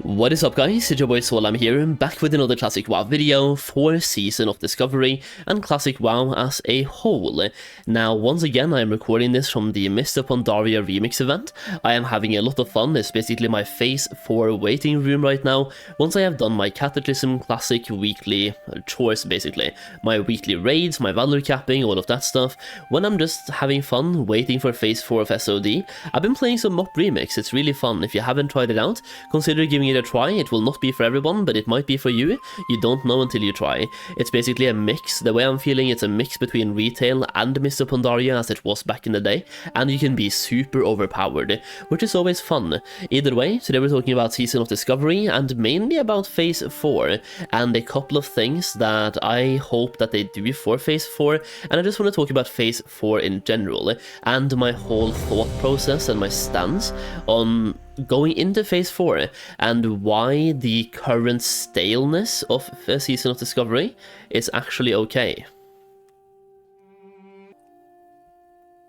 What is up guys, it's your boy Solheim here, back with another Classic WoW video for Season of Discovery and Classic WoW as a whole. Now once again I am recording this from the Mr. Pandaria remix event. I am having a lot of fun. It's basically my phase 4 waiting room right now, once I have done my Cataclysm Classic weekly chores basically. My weekly raids, my valor capping, all of that stuff. When I'm just having fun waiting for phase 4 of SOD, I've been playing some Mop Remix. It's really fun. If you haven't tried it out, consider giving it a try. It will not be for everyone, but it might be for you. You don't know until you try. It's basically a mix. The way I'm feeling, it's a mix between retail and Mr. Pandaria as it was back in the day, and you can be super overpowered, which is always fun. Either way, today we're talking about Season of Discovery and mainly about Phase 4 and a couple of things that I hope that they do for Phase 4, and I just want to talk about Phase 4 in general and my whole thought process and my stance on going into Phase 4 and why the current staleness of Season of Discovery is actually okay.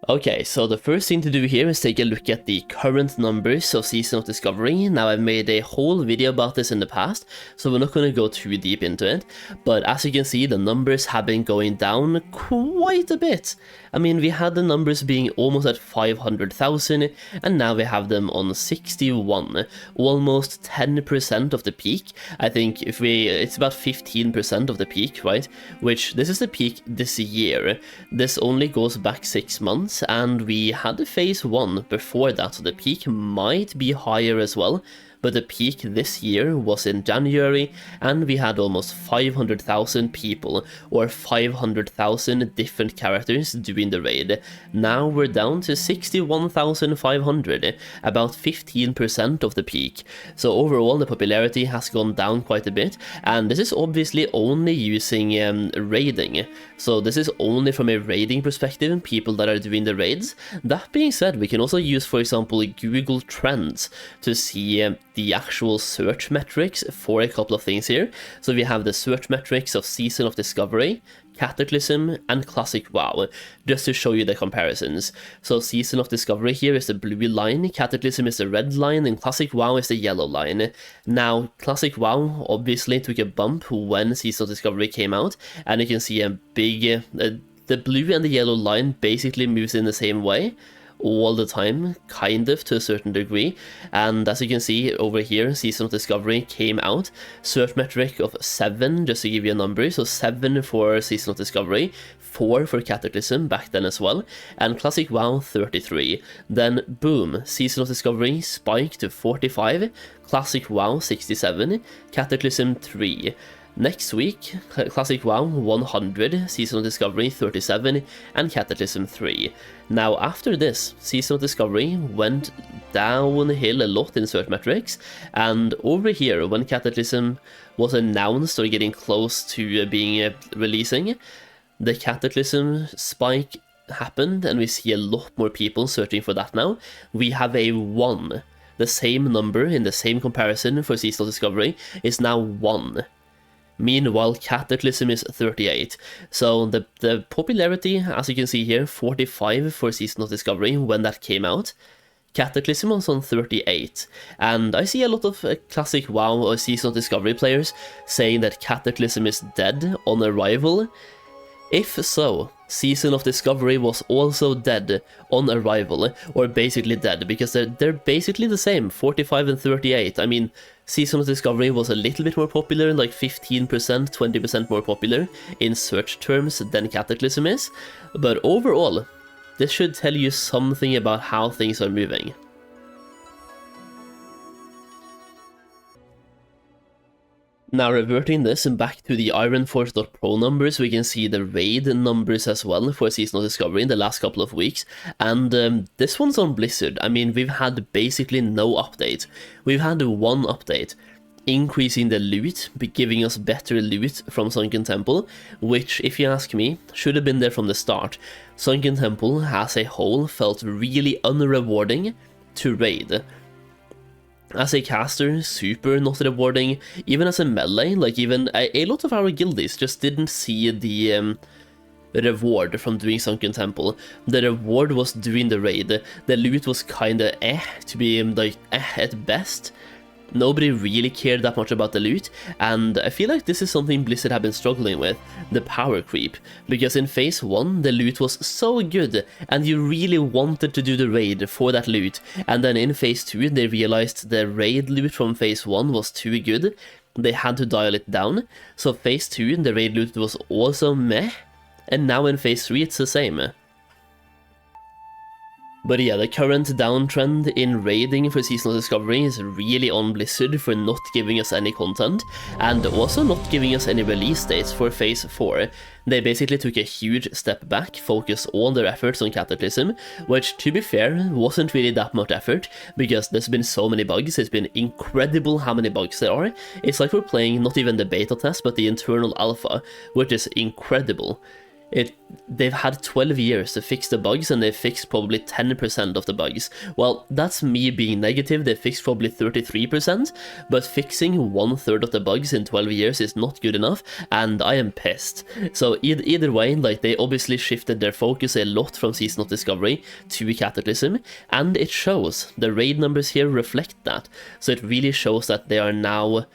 Okay, so the first thing to do here is take a look at the current numbers of Season of Discovery. Now I've made a whole video about this in the past, so we're not going to go too deep into it, but as you can see the numbers have been going down quite a bit. I mean, we had the numbers being almost at 500,000 and now we have them on 61, almost 10% of the peak. I think it's about 15% of the peak, right? Which, this is the peak this year. This only goes back 6 months, and we had a phase 1 before that, so the peak might be higher as well. But the peak this year was in January, and we had almost 500,000 people, or 500,000 different characters doing the raid. Now we're down to 61,500, about 15% of the peak. So overall the popularity has gone down quite a bit, and this is obviously only using raiding. So this is only from a raiding perspective, people that are doing the raids. That being said, we can also use, for example, Google Trends to see the actual search metrics for a couple of things here. So we have the search metrics of Season of Discovery, Cataclysm, and Classic WoW, just to show you the comparisons. So Season of Discovery here is the blue line, Cataclysm is the red line, and Classic WoW is the yellow line. Now, Classic WoW obviously took a bump when Season of Discovery came out, and you can see a big, the blue and the yellow line basically moves in the same way all the time, kind of, to a certain degree. And as you can see over here, Season of Discovery came out, search metric of 7, just to give you a number, so 7 for Season of Discovery, 4 for Cataclysm back then as well, and Classic WoW 33. Then boom, Season of Discovery spiked to 45, Classic WoW 67, Cataclysm 3. Next week, Classic WoW 100, Season of Discovery 37, and Cataclysm 3. Now after this, Season of Discovery went downhill a lot in search metrics, and over here, when Cataclysm was announced or getting close to being releasing, the Cataclysm spike happened, and we see a lot more people searching for that now. We have a 1. The same number in the same comparison for Season of Discovery is now 1. Meanwhile, Cataclysm is 38. So the popularity, as you can see here, 45 for Season of Discovery when that came out. Cataclysm was on 38. And I see a lot of Classic WoW or Season of Discovery players saying that Cataclysm is dead on arrival. If so, Season of Discovery was also dead on arrival, or basically dead, because they're basically the same, 45 and 38. I mean, Season of Discovery was a little bit more popular, like 15%, 20% more popular in search terms than Cataclysm is, but overall, this should tell you something about how things are moving. Now reverting this back to the ironforge.pro numbers, we can see the raid numbers as well for Season of Discovery in the last couple of weeks, and this one's on Blizzard. I mean, we've had basically no update. We've had one update, increasing the loot, giving us better loot from Sunken Temple, which, if you ask me, should have been there from the start. Sunken Temple as a whole felt really unrewarding to raid. As a caster, super not rewarding. Even as a melee, like even a lot of our guildies just didn't see the reward from doing Sunken Temple. The reward was doing the raid. The loot was kinda to be like at best. Nobody really cared that much about the loot, and I feel like this is something Blizzard have been struggling with, the power creep, because in Phase 1 the loot was so good, and you really wanted to do the raid for that loot, and then in Phase 2 they realized the raid loot from Phase 1 was too good, they had to dial it down, so Phase 2 the raid loot was also meh, and now in Phase 3 it's the same. But yeah, the current downtrend in raiding for Seasonal Discovery is really on Blizzard for not giving us any content, and also not giving us any release dates for Phase 4. They basically took a huge step back, focused all their efforts on Cataclysm, which, to be fair, wasn't really that much effort, because there's been so many bugs, it's been incredible how many bugs there are. It's like we're playing not even the beta test, but the internal alpha, which is incredible. They've had 12 years to fix the bugs, and they've fixed probably 10% of the bugs. Well, that's me being negative, they fixed probably 33%, but fixing 1/3 of the bugs in 12 years is not good enough, and I am pissed. So either way, like, they obviously shifted their focus a lot from Season of Discovery to Cataclysm, and it shows. The raid numbers here reflect that, so it really shows that they are now...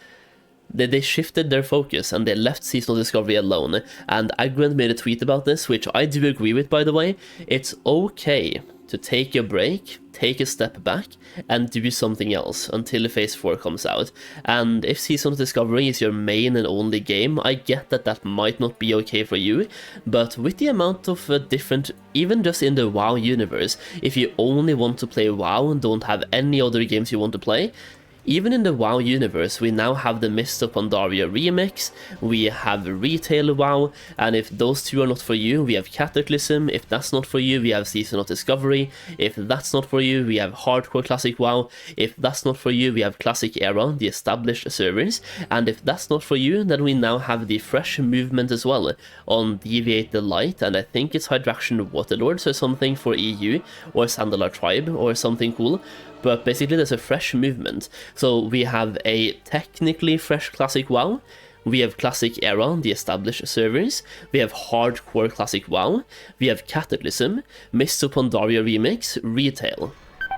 They shifted their focus and they left Seasonal Discovery alone, and Agrand made a tweet about this, which I do agree with, by the way. It's okay to take a break, take a step back, and do something else until Phase 4 comes out. And if Seasonal Discovery is your main and only game, I get that that might not be okay for you, but with the amount of different, even just in the WoW universe, if you only want to play WoW and don't have any other games you want to play, even in the WoW universe, we now have the Mist of Pandaria remix, we have Retail WoW, and if those two are not for you, we have Cataclysm. If that's not for you, we have Season of Discovery. If that's not for you, we have Hardcore Classic WoW. If that's not for you, we have Classic Era, the established servers. And if that's not for you, then we now have the fresh movement as well on Deviate the Light, and I think it's Hydraction Waterlords or something for EU, or Sandalar Tribe, or something cool. But basically there's a fresh movement. So we have a technically fresh Classic WoW, we have Classic Era, the established servers, we have Hardcore Classic WoW, we have Cataclysm, Mists of Pandaria Remix, Retail.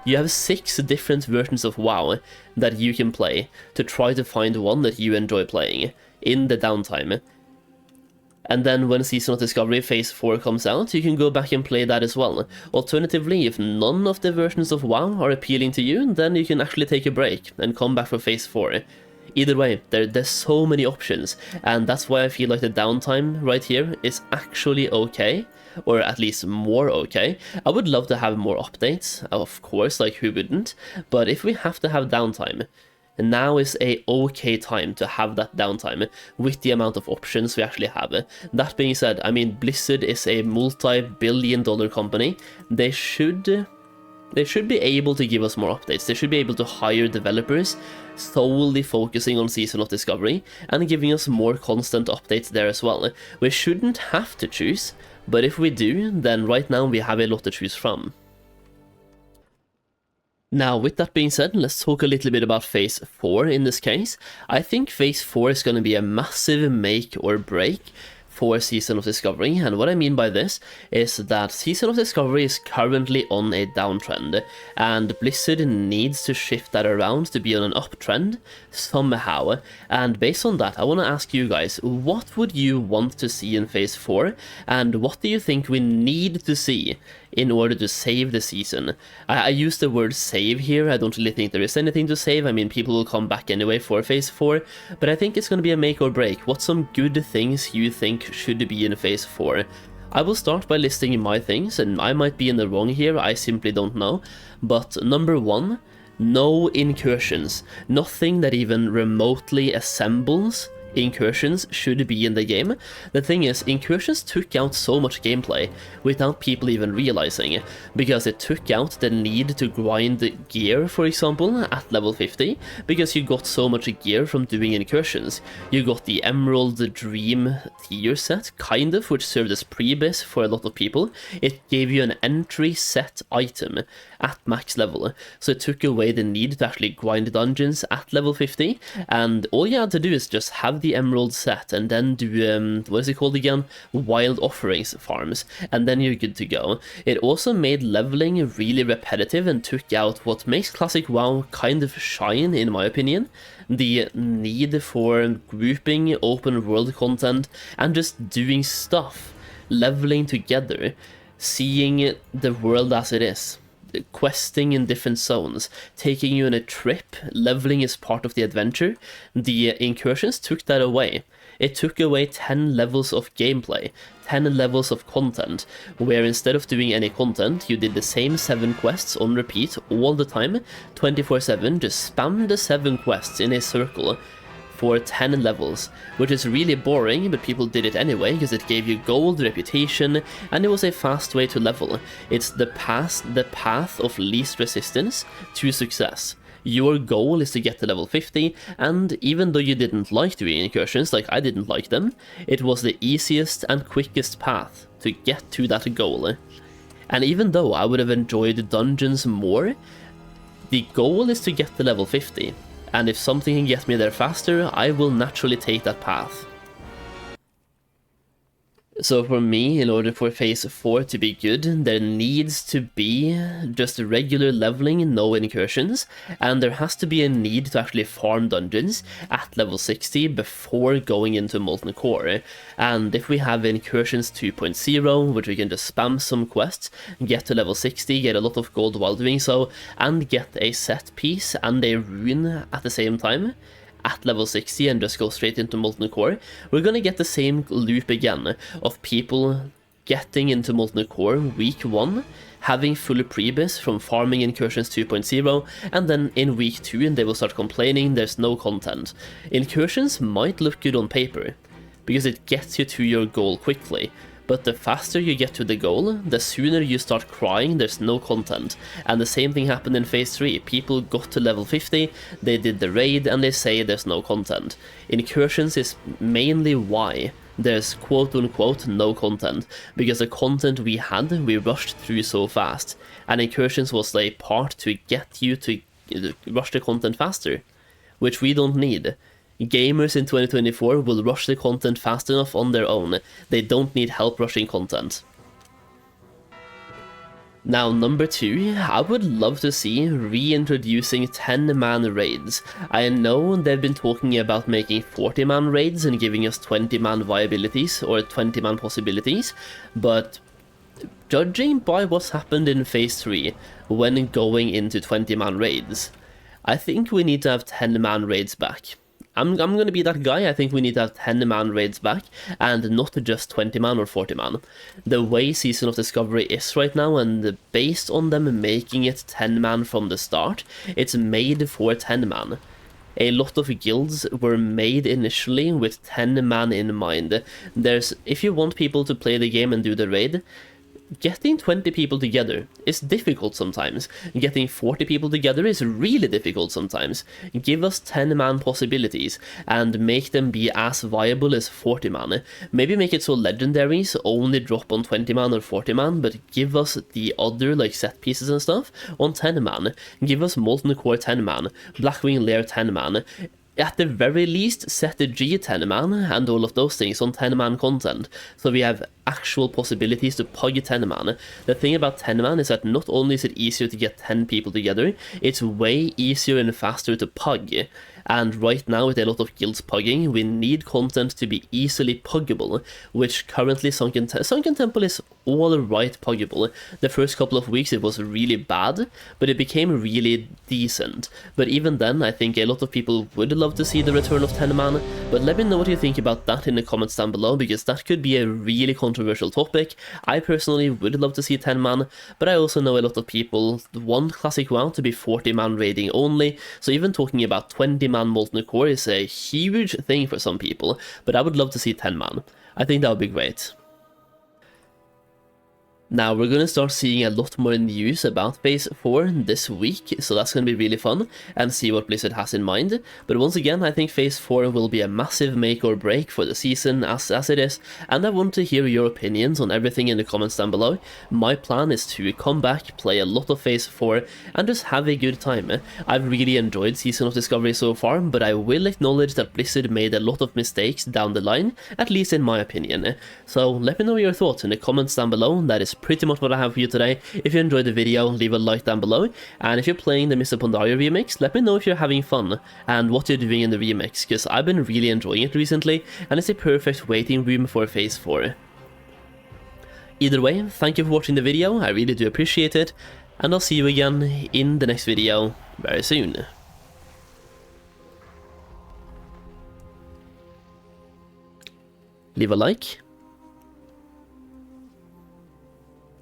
You have 6 different versions of WoW that you can play to try to find one that you enjoy playing in the downtime. And then when Season of Discovery Phase 4 comes out, you can go back and play that as well. Alternatively, if none of the versions of WoW are appealing to you, then you can actually take a break and come back for Phase 4. Either way, there's so many options, and that's why I feel like the downtime right here is actually okay, or at least more okay. I would love to have more updates, of course, like who wouldn't, but if we have to have downtime, and now is a okay time to have that downtime with the amount of options we actually have. That being said, I mean, Blizzard is a multi-billion-dollar company. They should be able to give us more updates. They should be able to hire developers solely focusing on Season of Discovery and giving us more constant updates there as well. We shouldn't have to choose, but if we do, then right now we have a lot to choose from. Now, with that being said, let's talk a little bit about Phase 4 in this case. I think Phase 4 is going to be a massive make or break for Season of Discovery, and what I mean by this is that Season of Discovery is currently on a downtrend, and Blizzard needs to shift that around to be on an uptrend somehow. And based on that, I want to ask you guys, what would you want to see in Phase 4, and what do you think we need to see in order to save the season? I use the word save here. I don't really think there is anything to save. I mean, people will come back anyway for Phase 4, but I think it's going to be a make or break. What's some good things you think should be in Phase 4? I will start by listing my things, and I might be in the wrong here, I simply don't know. But number 1, no incursions. Nothing that even remotely assembles incursions should be in the game. The thing is, incursions took out so much gameplay without people even realizing, because it took out the need to grind gear, for example, at level 50, because you got so much gear from doing incursions. You got the Emerald Dream tier set, kind of, which served as pre-bis for a lot of people. It gave you an entry set item at max level, so it took away the need to actually grind dungeons at level 50, and all you had to do is just have have the emerald set and then do, what is it called again? Wild offerings farms, and then you're good to go. It also made leveling really repetitive and took out what makes Classic WoW kind of shine, in my opinion. The need for grouping open world content and just doing stuff, leveling together, seeing the world as it is, questing in different zones, taking you on a trip, leveling is part of the adventure. The incursions took that away. It took away 10 levels of gameplay, 10 levels of content, where instead of doing any content, you did the same 7 quests on repeat all the time, 24/7, just spam the 7 quests in a circle for 10 levels, which is really boring, but people did it anyway because it gave you gold, reputation, and it was a fast way to level. It's the path of least resistance to success. Your goal is to get to level 50, and even though you didn't like doing incursions, like I didn't like them, it was the easiest and quickest path to get to that goal. And even though I would have enjoyed dungeons more, the goal is to get to level 50. And if something can get me there faster, I will naturally take that path. So for me, in order for Phase 4 to be good, there needs to be just regular leveling, no incursions, and there has to be a need to actually farm dungeons at level 60 before going into Molten Core. And if we have incursions 2.0, which we can just spam some quests, get to level 60, get a lot of gold while doing so, and get a set piece and a rune at the same time, at level 60 and just go straight into Molten Core, we're gonna get the same loop again of people getting into Molten Core week 1, having full prebis from farming incursions 2.0, and then in week 2 they will start complaining there's no content. Incursions might look good on paper, because it gets you to your goal quickly, but the faster you get to the goal, the sooner you start crying there's no content. And the same thing happened in Phase 3. People got to level 50, they did the raid, and they say there's no content. Incursions is mainly why there's quote-unquote no content, because the content we had, we rushed through so fast. And Incursions was a part to get you to rush the content faster, which we don't need. Gamers in 2024 will rush the content fast enough on their own. They don't need help rushing content. Now, number 2, I would love to see reintroducing 10-man raids. I know they've been talking about making 40-man raids and giving us 20-man viabilities or 20-man possibilities, but judging by what's happened in Phase 3 when going into 20-man raids, I think we need to have 10-man raids back. I'm gonna be that guy. I think we need to have 10-man raids back, and not just 20-man or 40-man. The way Season of Discovery is right now, and based on them making it 10-man from the start, it's made for 10-man. A lot of guilds were made initially with 10-man in mind. If you want people to play the game and do the raid, getting 20 people together is difficult sometimes. Getting 40 people together is really difficult sometimes. Give us 10-man possibilities and make them be as viable as 40-man. Maybe make it so legendaries only drop on 20-man or 40-man, but give us the other like set pieces and stuff on 10-man. Give us Molten Core 10-man, Blackwing Lair 10-man. At the very least, set the G 10-man and all of those things on 10-man content, so we have actual possibilities to pug 10-man. The thing about 10-man is that not only is it easier to get 10 people together, it's way easier and faster to pug. And right now, with a lot of guilds pugging, we need content to be easily puggable, which currently Sunken Temple is alright puggable. The first couple of weeks it was really bad, but it became really decent. But even then, I think a lot of people would love to see the return of 10-man, but let me know what you think about that in the comments down below, because that could be a really controversial topic. I personally would love to see 10-man, but I also know a lot of people want Classic WoW to be 40-man raiding only, so even talking about 20-man Molten Core is a huge thing for some people, but I would love to see 10-man. I think that would be great. Now, we're going to start seeing a lot more news about Phase 4 this week, so that's going to be really fun, and see what Blizzard has in mind. But once again, I think Phase 4 will be a massive make or break for the season as it is, and I want to hear your opinions on everything in the comments down below. My plan is to come back, play a lot of Phase 4, and just have a good time. I've really enjoyed Season of Discovery so far, but I will acknowledge that Blizzard made a lot of mistakes down the line, at least in my opinion. So let me know your thoughts in the comments down below. That is pretty much what I have for you today. If you enjoyed the video, leave a like down below, and if you're playing the Mr. Pandaria remix, let me know if you're having fun and what you're doing in the remix, because I've been really enjoying it recently, and it's a perfect waiting room for Phase 4. Either way, thank you for watching the video, I really do appreciate it, and I'll see you again in the next video very soon. Leave a like,